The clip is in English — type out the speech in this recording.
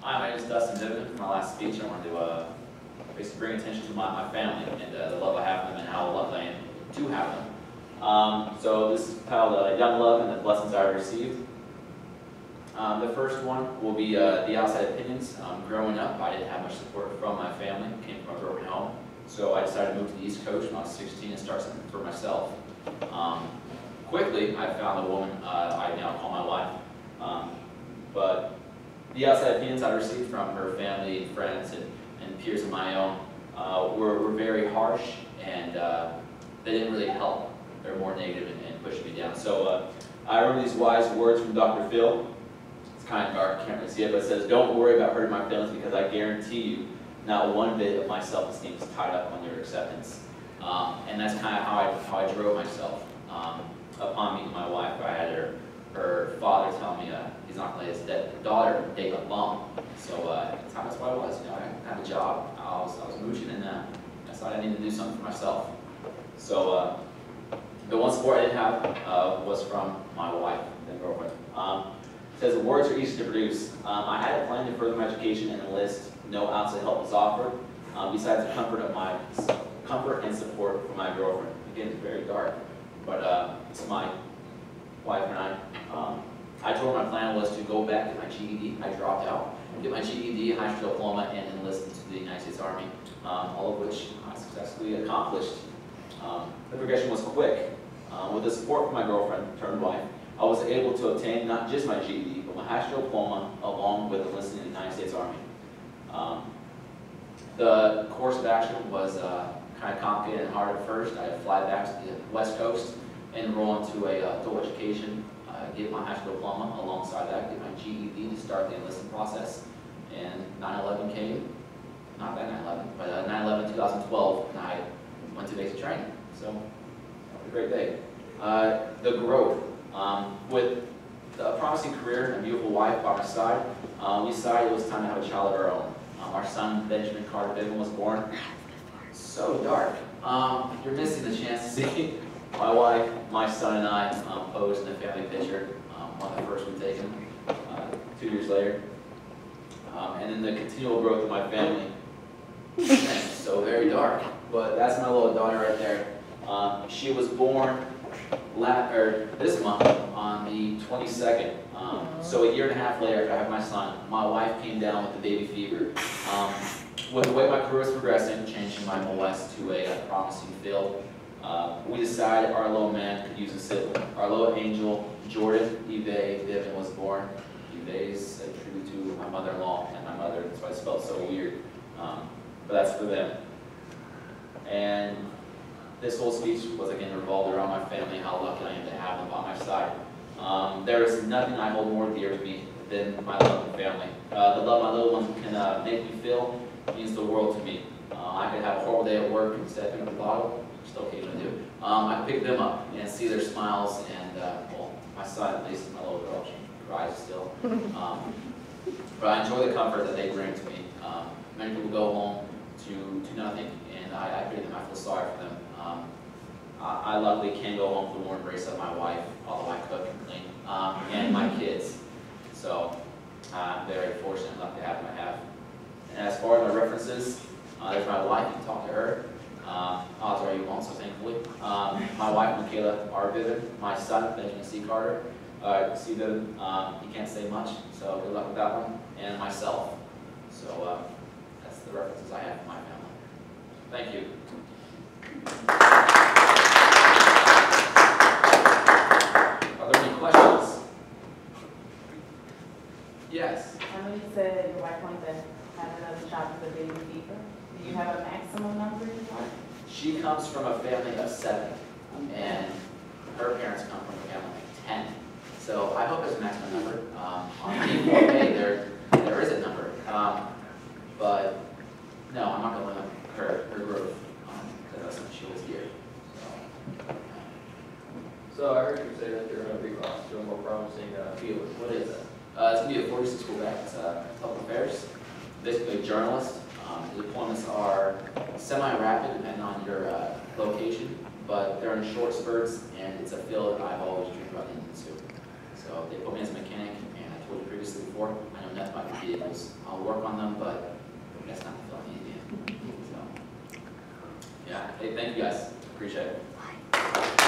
Hi, my name is Dustin. For my last speech, I wanted to basically bring attention to my family and the love I have for them and how lucky I am to have them. So this is titled Young Love and the Blessings I Received. The first one will be the outside opinions. Growing up, I didn't have much support from my family. Came from a broken home. So I decided to move to the East Coast when I was 16 and start something for myself. Quickly, I found a woman I now call my wife. But the outside opinions I received from her family, friends, and peers of my own were very harsh, and they didn't really help. They were more negative and pushed me down. So I remember these wise words from Dr. Phil. It's kind of dark, can't really see it, but it says, "Don't worry about hurting my feelings because I guarantee you not one bit of my self-esteem is tied up on your acceptance." And that's kind of how I drove myself. Upon meeting my wife, I had her father tell me he's not going to let his daughter date alone. So that's what I was. You know, I had a job. I was mooching, and I decided I needed to do something for myself. So the one support I didn't have was from my wife, then girlfriend. It says, "Words are easy to produce." I had a plan to further my education and enlist. No outside help was offered, besides the comfort and support from my girlfriend. Again, it's very dark, but it's my wife and I told her my plan was to go back, get my GED. I dropped out, get my GED, high school diploma, and enlist into the United States Army, all of which I successfully accomplished. The progression was quick. With the support from my girlfriend, turned wife, I was able to obtain not just my GED, but my high school diploma, along with enlisting in the United States Army. The course of action was kind of complicated and hard at first. I had to fly back to the West Coast, enroll into a dual education, get my high school diploma, alongside that, get my GED to start the enlistment process. And 9/11 came, not that 9/11, but 9/11 2012, and I went to basic training. So, that was a great day. The growth. With a promising career and a beautiful wife by my side, we decided it was time to have a child of our own. Our son, Benjamin Carter Biven, was born. So dark. You're missing the chance to see my wife, my son, and I posed in a family picture, one of the first we've taken 2 years later. And then the continual growth of my family. So very dark. But that's my little daughter right there. She was born this month on the 22nd. So a year and a half later, after I had my son, my wife came down with the baby fever. With the way my career was progressing, changing my molest to a promising field, we decided our little man could use a sibling. Our little angel, Jordan Biven, was born. Biven is a tribute to my mother-in-law and my mother. That's why it's spelled so weird. But that's for them. And this whole speech was again revolved around my family, how lucky I am to have them by my side. There is nothing I hold more dear to me than my love and family. The love my little ones can make me feel means the world to me. I could have a horrible day at work and instead of picking up the bottle, which I occasionally do, I can pick them up and see their smiles, and well, my son, at least my little girl, she cries still. But I enjoy the comfort that they bring to me. Many people go home to nothing, and I pity them. I feel sorry for them. I luckily can go home to the warm embrace of my wife, although I cook and clean, and my kids. So I'm very fortunate and lucky to have them I have. And as far as my references, there's my wife. You can talk to her. Odds are you won't, so thankfully. My wife, Michaela R. Biven. My son, Benjamin C. Carter. C. Biven. He can't say much, so good luck with that one. And myself. So that's the references I have for my family. Thank you. Are there any questions? Yes. I know you said your wife wanted to have another child with a baby fever. Do you have a maximum number you want? She comes from a family of 7, and her parents come from a family of 10. So I hope there's a maximum number. On the D4A, there is a number. But no, I'm not going to limit her growth, because that's something she was here. So I heard you say that you're going to be to a more promising field. What is it? It's going to be a 4-year school back. It's public affairs. Basically a journalist. The deployments are semi-rapid depending on your location, but they're in short spurts, and it's a field that I've always dreamed about getting into. So they put me as a mechanic, and I told you previously before, I know nothing about vehicles. I'll work on them, but that's not the Philadelphia. So, yeah, hey, thank you guys, appreciate it.